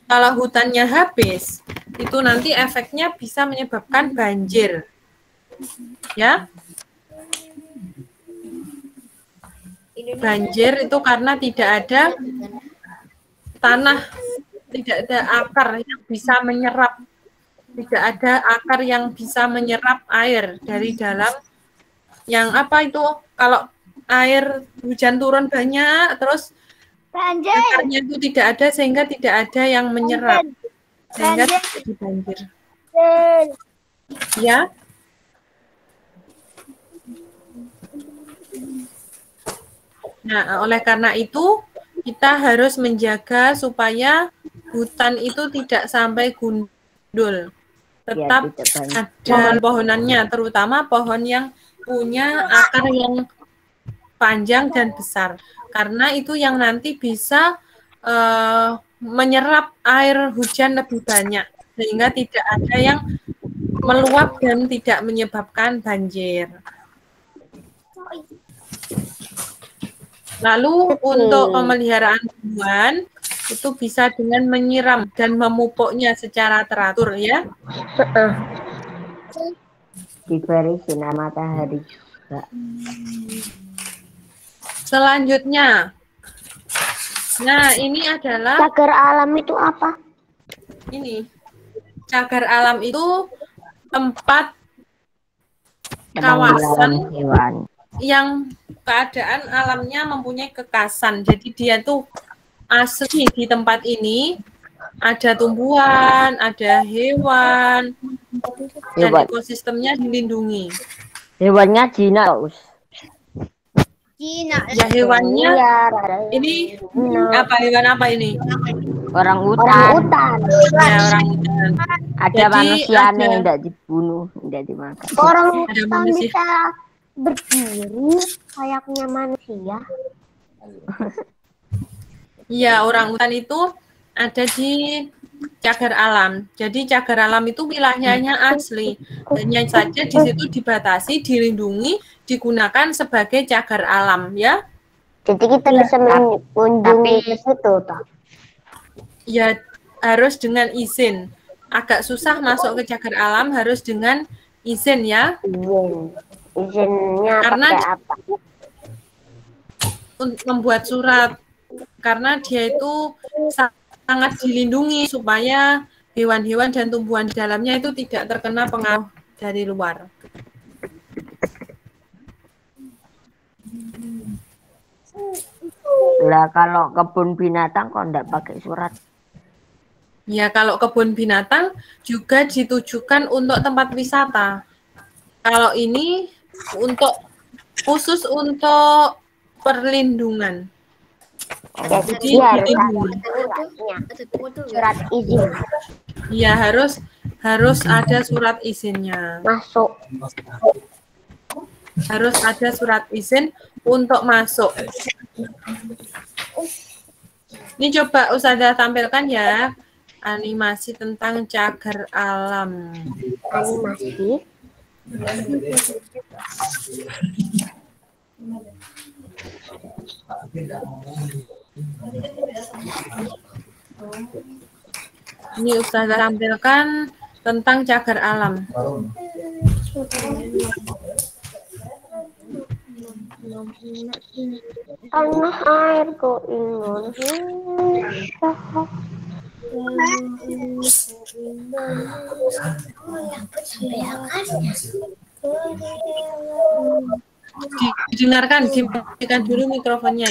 Kalau hutannya habis, itu nanti efeknya bisa menyebabkan banjir. Ya. Banjir itu karena tidak ada tanah, tidak ada akar yang bisa menyerap, tidak ada akar yang bisa menyerap air dari dalam yang apa itu, kalau air hujan turun banyak, terus akarnya itu tidak ada sehingga tidak ada yang menyerap, sehingga terjadi banjir. Ya. Nah, oleh karena itu kita harus menjaga supaya hutan itu tidak sampai gundul. Tetap ada pohonannya, terutama pohon yang punya akar yang panjang dan besar. Karena itu yang nanti bisa menyerap air hujan lebih banyak sehingga tidak ada yang meluap dan tidak menyebabkan banjir. Lalu untuk pemeliharaan tumbuhan itu bisa dengan menyiram dan memupuknya secara teratur ya. Diberi sinar matahari juga. Selanjutnya, nah ini adalah Cagar alam itu apa? ini. Cagar alam itu tempat kawasan hewan yang keadaan alamnya mempunyai kekasan. Jadi dia tuh asli di tempat ini ada tumbuhan, ada hewan, dan ekosistemnya dilindungi. Hewannya Cina, Us. Cina. Ya hewannya ini apa hewan apa ini? Orang hutan. Ya orang hutan. Ada Jadi, manusianya ada- yang tidak dibunuh, tidak dimakan. Orang Ada hutan manusia. bisa berdiri kayaknya manusia. Iya, orang hutan itu ada di cagar alam. Jadi cagar alam itu wilayahnya asli. Hanya saja di situ dibatasi, dilindungi, digunakan sebagai cagar alam ya. Jadi kita bisa mengunjungi ke situ toh. Ya harus dengan izin. Agak susah masuk ke cagar alam harus dengan izin ya. Izinnya Karena pakai apa? untuk membuat surat karena dia itu sangat dilindungi supaya hewan-hewan dan tumbuhan di dalamnya itu tidak terkena pengaruh dari luar. Lah kalau kebun binatang kok enggak pakai surat? Ya kalau kebun binatang juga ditujukan untuk tempat wisata. Kalau ini untuk khusus untuk perlindungan. Jadi harus ada surat izin Iya harus ada surat izinnya. masuk. Harus ada surat izin untuk masuk. Ini coba Ustazah tampilkan ya animasi tentang cagar alam. Animasi. Ini Ustazah tampilkan tentang cagar alam. Tanah airku Indonesia. Didengarkan, dimatikan dulu mikrofonnya.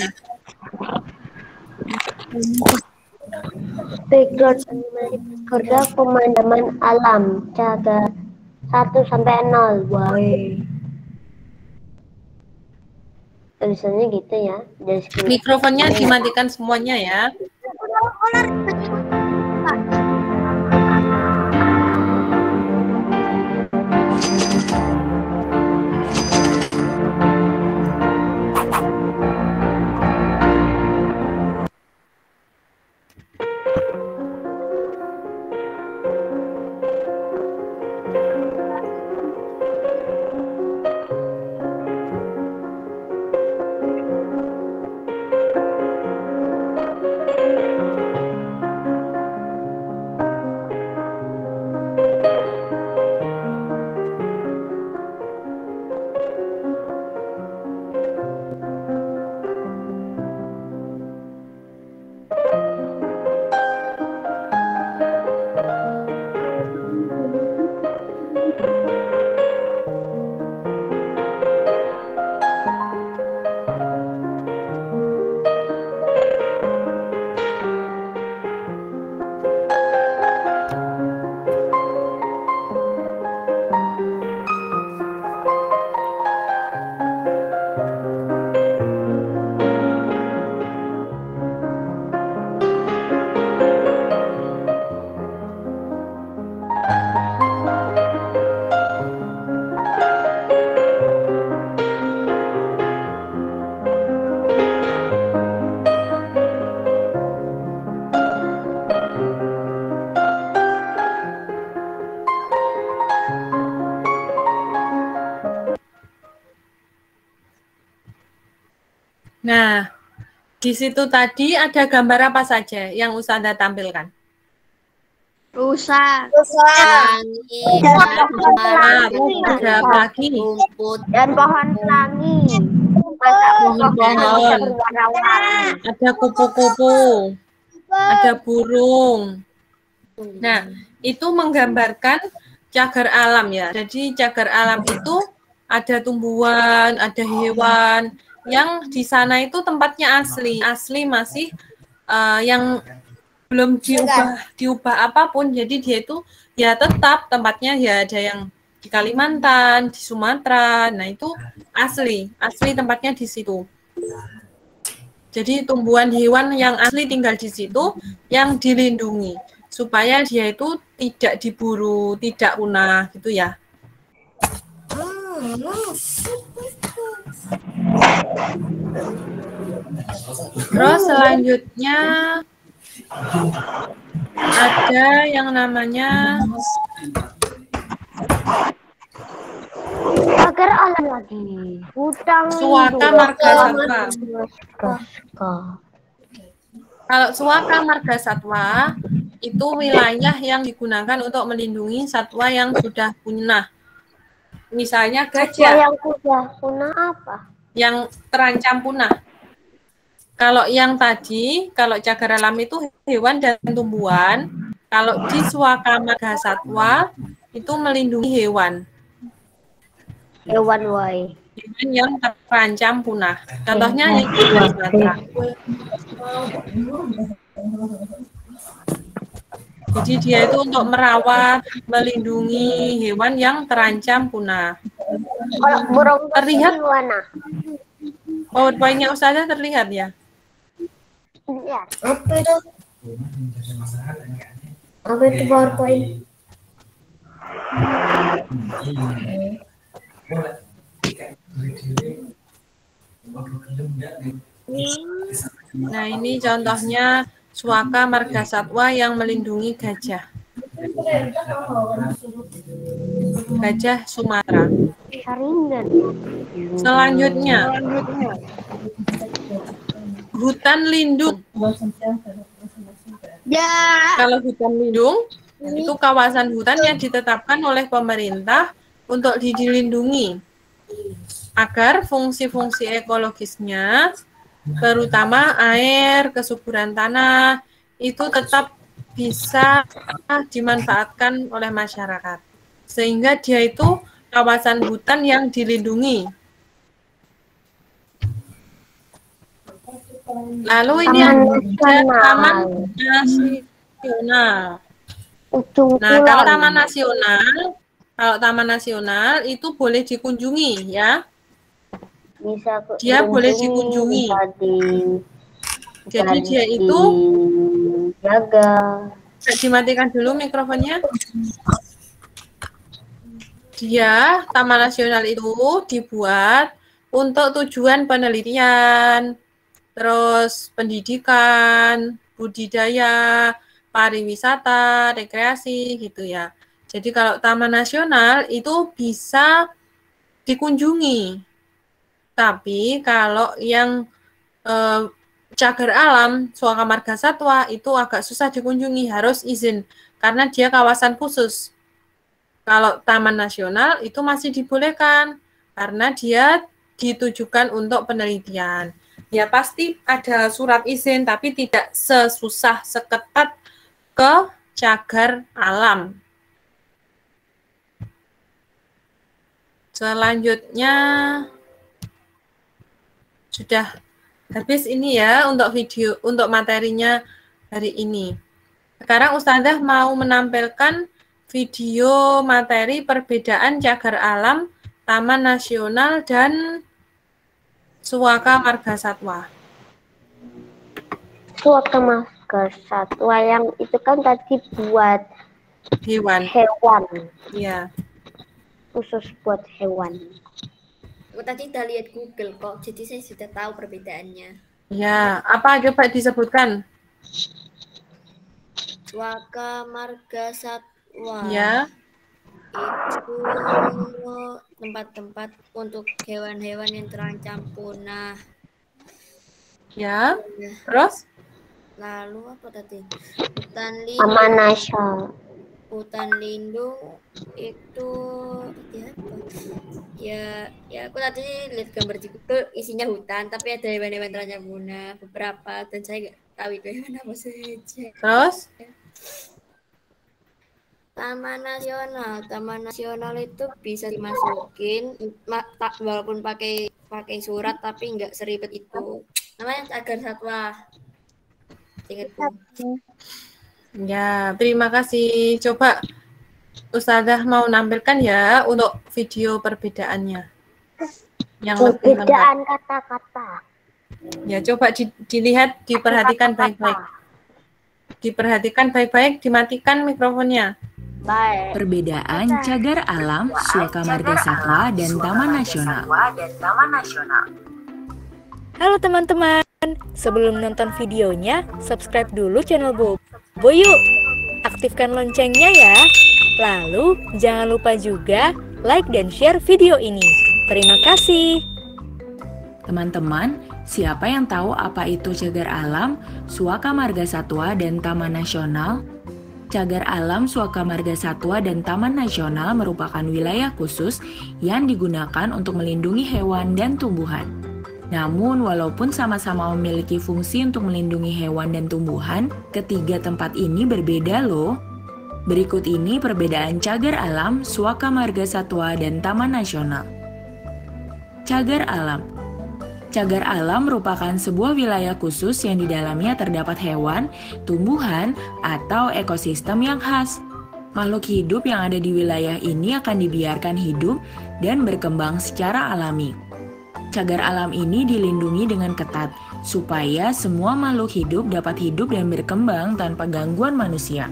Background animasi kerja pemandaman alam cagar 1 sampai 0. Woi. Tulisannya gitu ya. Deskripsi. Mikrofonnya dimatikan semuanya ya. Nah, di situ tadi ada gambar apa saja yang Ustazah tampilkan? Rusa. Langit, Ada apa lagi? rumput, Dan pohon pelangi. Masa Pohon-pohon. berwarna-warni. Ada kupu-kupu. Ada burung. Nah, itu menggambarkan cagar alam ya. Jadi cagar alam itu ada tumbuhan, ada hewan yang di sana itu tempatnya asli masih yang belum diubah apapun. Jadi dia itu ya tetap tempatnya ya ada yang di Kalimantan, di Sumatera. Nah, itu asli tempatnya di situ. Jadi tumbuhan hewan yang asli tinggal di situ yang dilindungi supaya dia itu tidak diburu, tidak punah gitu ya. Terus selanjutnya ada yang namanya Cagar alam lagi. Hutan Suaka Marga Satwa. Satwa. Kalau Suaka Marga Satwa itu wilayah yang digunakan untuk melindungi satwa yang sudah punah. Misalnya Satwa gajah yang sudah punah apa? yang terancam punah. Kalau yang tadi, kalau cagar alam itu hewan dan tumbuhan. Kalau di Suaka Marga Satwa itu melindungi hewan. Hewan wai. Hewan yang terancam punah. Contohnya yang di Sumatera. Jadi dia itu untuk merawat, melindungi hewan yang terancam punah. Kalau burung Terlihat? gimana? PowerPoint-nya Ustazah terlihat ya? Iya. Apa itu PowerPoint? Nah, ini contohnya Suaka Marga Satwa yang melindungi gajah. Gajah Sumatera. Saringan. Selanjutnya, hutan lindung. Ya. Kalau hutan lindung, itu kawasan hutan yang ditetapkan oleh pemerintah untuk dilindungi agar fungsi-fungsi ekologisnya, terutama air, kesuburan tanah, itu tetap bisa dimanfaatkan oleh masyarakat. Sehingga dia itu kawasan hutan yang dilindungi. Lalu ini ada Taman Nasional. Nah, kalau Taman Nasional itu boleh dikunjungi ya. Bisa Dia boleh dikunjungi. Jadi dia itu jaga. dimatikan dulu mikrofonnya. Dia Taman Nasional itu dibuat untuk tujuan penelitian, terus pendidikan, budidaya, pariwisata, rekreasi gitu ya. Jadi kalau Taman Nasional itu bisa dikunjungi. Tapi kalau yang cagar alam, Suaka Marga Satwa itu agak susah dikunjungi, harus izin karena dia kawasan khusus. Kalau Taman Nasional itu masih dibolehkan karena dia ditujukan untuk penelitian. Ya pasti ada surat izin, tapi tidak sesusah seketat ke cagar alam. Selanjutnya sudah habis ini ya untuk video, untuk materinya hari ini. Sekarang Ustazah mau menampilkan video materi perbedaan cagar alam, Taman Nasional, dan Suaka Marga Satwa. Suaka Marga Satwa yang itu kan tadi buat Hewan. Ya. Khusus buat hewan. Aku tadi udah lihat Google kok, jadi saya sudah tahu perbedaannya. Ya, apa coba disebutkan? Suaka Marga Satwa. Ya. Itu tempat-tempat untuk hewan-hewan yang terancam punah. Ya. Terus? Lalu apa tadi? Taman Nasional. Hutan lindung itu ya aku tadi lihat gambar itu isinya hutan tapi ada hewan-hewan terancam punah beberapa dan saya nggak tahu itu hewan apa saja. Terus? Taman Nasional itu bisa dimasukin walaupun pakai surat tapi nggak seribet itu. Namanya cagar satwa. Ingatku. Ya, terima kasih. Coba Ustazah mau nampilkan ya untuk video perbedaannya. Yang lebih lengkap. Perbedaan kata-kata. Ya, coba dilihat, diperhatikan baik-baik. Diperhatikan baik-baik, dimatikan mikrofonnya. Baik. Perbedaan cagar alam, suaka marga satwa, dan taman nasional. Halo teman-teman, sebelum nonton videonya, subscribe dulu channel Bobo yuk. Aktifkan loncengnya ya. Lalu, jangan lupa juga like dan share video ini. Terima kasih. Teman-teman, siapa yang tahu apa itu cagar alam, suaka marga satwa, dan taman nasional? Cagar alam, suaka marga satwa, dan taman nasional merupakan wilayah khusus yang digunakan untuk melindungi hewan dan tumbuhan. Namun, walaupun sama-sama memiliki fungsi untuk melindungi hewan dan tumbuhan, ketiga tempat ini berbeda loh. Berikut ini perbedaan cagar alam, suaka marga satwa, dan taman nasional. Cagar alam. Cagar alam merupakan sebuah wilayah khusus yang di dalamnya terdapat hewan, tumbuhan, atau ekosistem yang khas. Makhluk hidup yang ada di wilayah ini akan dibiarkan hidup dan berkembang secara alami. Cagar alam ini dilindungi dengan ketat, supaya semua makhluk hidup dapat hidup dan berkembang tanpa gangguan manusia.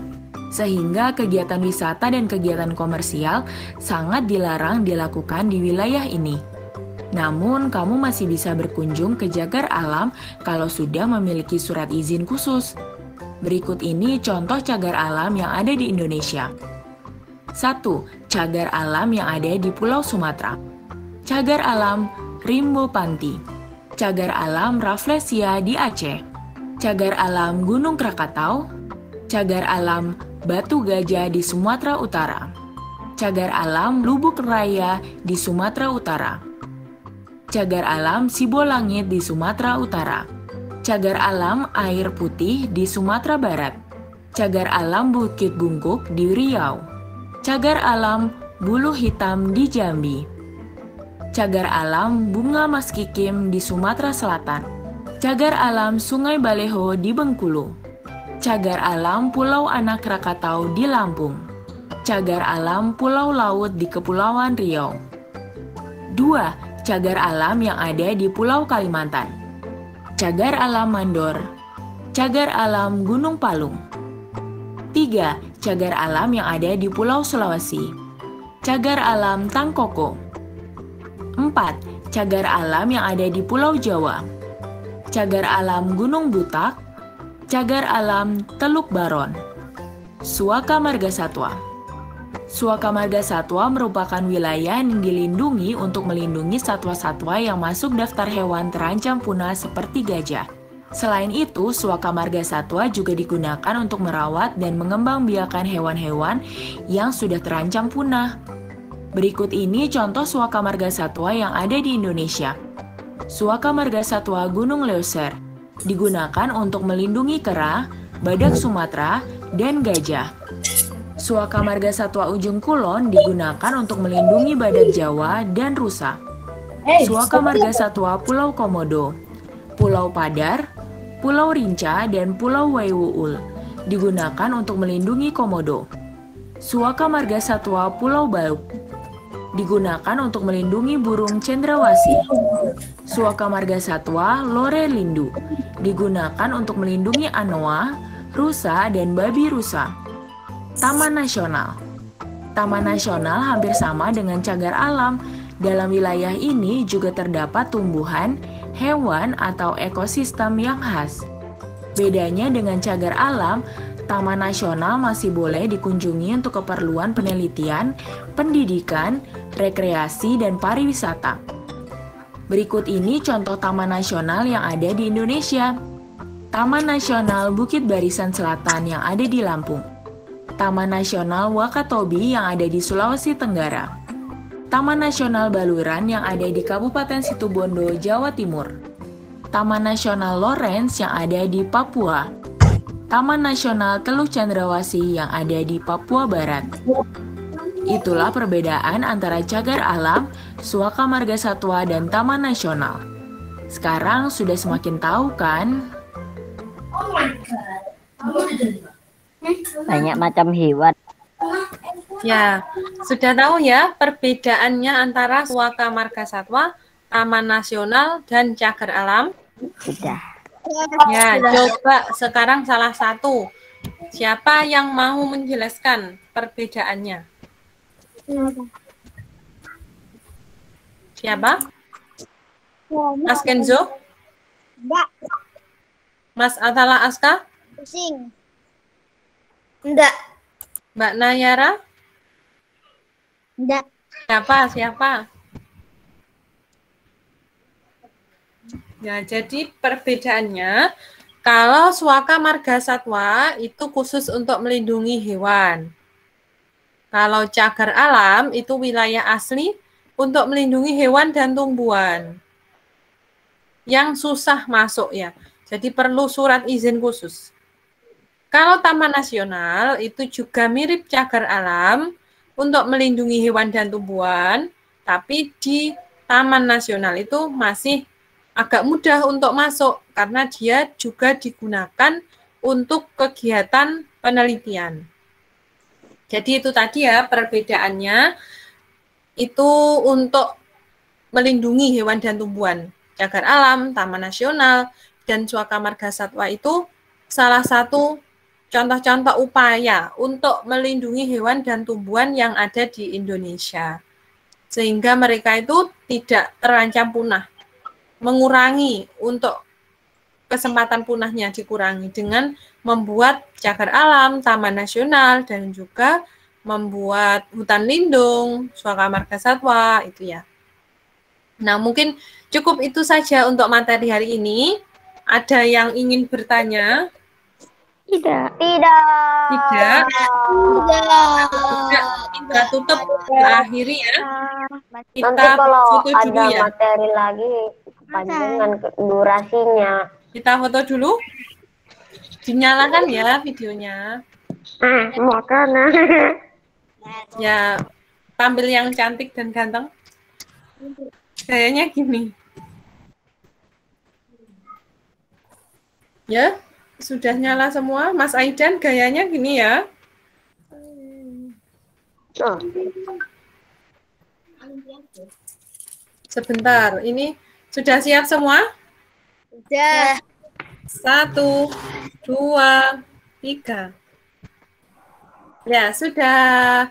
Sehingga kegiatan wisata dan kegiatan komersial sangat dilarang dilakukan di wilayah ini. Namun, kamu masih bisa berkunjung ke cagar alam kalau sudah memiliki surat izin khusus. Berikut ini contoh cagar alam yang ada di Indonesia. 1. Cagar alam yang ada di Pulau Sumatera. Cagar alam Rimbo Panti, cagar alam Rafflesia di Aceh, cagar alam Gunung Krakatau, cagar alam Batu Gajah di Sumatera Utara, cagar alam Lubuk Raya di Sumatera Utara, cagar alam Sibolangit di Sumatera Utara, cagar alam Air Putih di Sumatera Barat, cagar alam Bukit Gungkuk di Riau, cagar alam Bulu Hitam di Jambi, cagar alam Bunga Mas Kikim di Sumatera Selatan, cagar alam Sungai Baleho di Bengkulu, cagar alam Pulau Anak Krakatau di Lampung, cagar alam Pulau Laut di Kepulauan Riau. 2. Cagar alam yang ada di Pulau Kalimantan. Cagar alam Mandor, cagar alam Gunung Palung. 3. Cagar alam yang ada di Pulau Sulawesi. Cagar alam Tangkoko. 4. Cagar alam yang ada di Pulau Jawa. Cagar alam Gunung Butak. Cagar alam Teluk Baron. Suaka marga satwa. Suaka marga satwa merupakan wilayah yang dilindungi untuk melindungi satwa-satwa yang masuk daftar hewan terancam punah seperti gajah. Selain itu, suaka marga satwa juga digunakan untuk merawat dan mengembangbiakan hewan-hewan yang sudah terancam punah. Berikut ini contoh suaka marga satwa yang ada di Indonesia. Suaka marga satwa Gunung Leuser digunakan untuk melindungi kera, badak Sumatera, dan gajah. Suaka marga satwa Ujung Kulon digunakan untuk melindungi badak Jawa dan rusa. Suaka marga satwa Pulau Komodo, Pulau Padar, Pulau Rinca, dan Pulau Waiwuul digunakan untuk melindungi komodo. Suaka marga satwa Pulau Bauk digunakan untuk melindungi burung cendrawasih. Suaka marga satwa Lore Lindu digunakan untuk melindungi anoa, rusa, dan babi rusa. Taman nasional. Taman nasional hampir sama dengan cagar alam. Dalam wilayah ini juga terdapat tumbuhan, hewan, atau ekosistem yang khas. Bedanya dengan cagar alam, taman nasional masih boleh dikunjungi untuk keperluan penelitian, pendidikan, rekreasi, dan pariwisata. Berikut ini contoh taman nasional yang ada di Indonesia. Taman Nasional Bukit Barisan Selatan yang ada di Lampung. Taman Nasional Wakatobi yang ada di Sulawesi Tenggara. Taman Nasional Baluran yang ada di Kabupaten Situbondo, Jawa Timur. Taman Nasional Lawrence yang ada di Papua. Taman Nasional Teluk Cendrawasih yang ada di Papua Barat. Itulah perbedaan antara cagar alam, suaka marga satwa, dan taman nasional. Sekarang sudah semakin tahu kan? Banyak macam hewan. Ya, sudah tahu ya perbedaannya antara suaka marga satwa, taman nasional, dan cagar alam? Sudah. Ya, coba sekarang salah satu. Siapa yang mau menjelaskan perbedaannya? Siapa? Mas Kenzo? Enggak. Mas Atala Aska? Pusing. Enggak. Mbak Nayara? Enggak. Siapa? Ya, jadi perbedaannya, kalau suaka marga satwa itu khusus untuk melindungi hewan. Kalau cagar alam itu wilayah asli untuk melindungi hewan dan tumbuhan. Yang susah masuk ya. Jadi perlu surat izin khusus. Kalau taman nasional itu juga mirip cagar alam untuk melindungi hewan dan tumbuhan, tapi di taman nasional itu masih agak mudah untuk masuk karena dia juga digunakan untuk kegiatan penelitian. Jadi itu tadi ya perbedaannya, itu untuk melindungi hewan dan tumbuhan. Cagar alam, taman nasional, dan suaka marga satwa itu salah satu contoh-contoh upaya untuk melindungi hewan dan tumbuhan yang ada di Indonesia. Sehingga mereka itu tidak terancam punah. Mengurangi untuk kesempatan punahnya dikurangi dengan membuat cagar alam, taman nasional, dan juga membuat hutan lindung, suaka marga satwa, itu ya. Nah, mungkin cukup itu saja untuk materi hari ini. Ada yang ingin bertanya? Tidak. Kita tutup, kita akhiri ya. Kita Nanti kalau foto dulu ada ya. materi lagi kepanjangan durasinya. Kita foto dulu. Dinyalakan ya videonya. Makanya. Ya, tampil yang cantik dan ganteng. Kayaknya gini. Ya, sudah nyala semua. Mas Aidan gayanya gini ya. Sebentar, ini sudah siap semua? Udah. 1, 2, 3. Ya, sudah.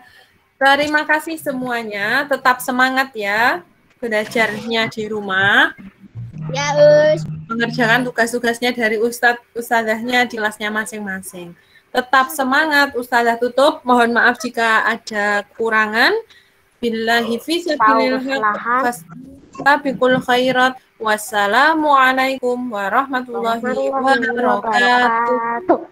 Terima kasih semuanya. Tetap semangat ya belajarnya di rumah. Ya, Us. Mengerjakan tugas-tugasnya dari ustadzahnya di kelasnya masing-masing. Tetap semangat. Ustadzah tutup. Mohon maaf jika ada kekurangan. Billahi fi sabilillah. Fastabiqul khairat. Wassalamualaikum warahmatullahi wabarakatuh.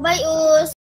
Bye, Us.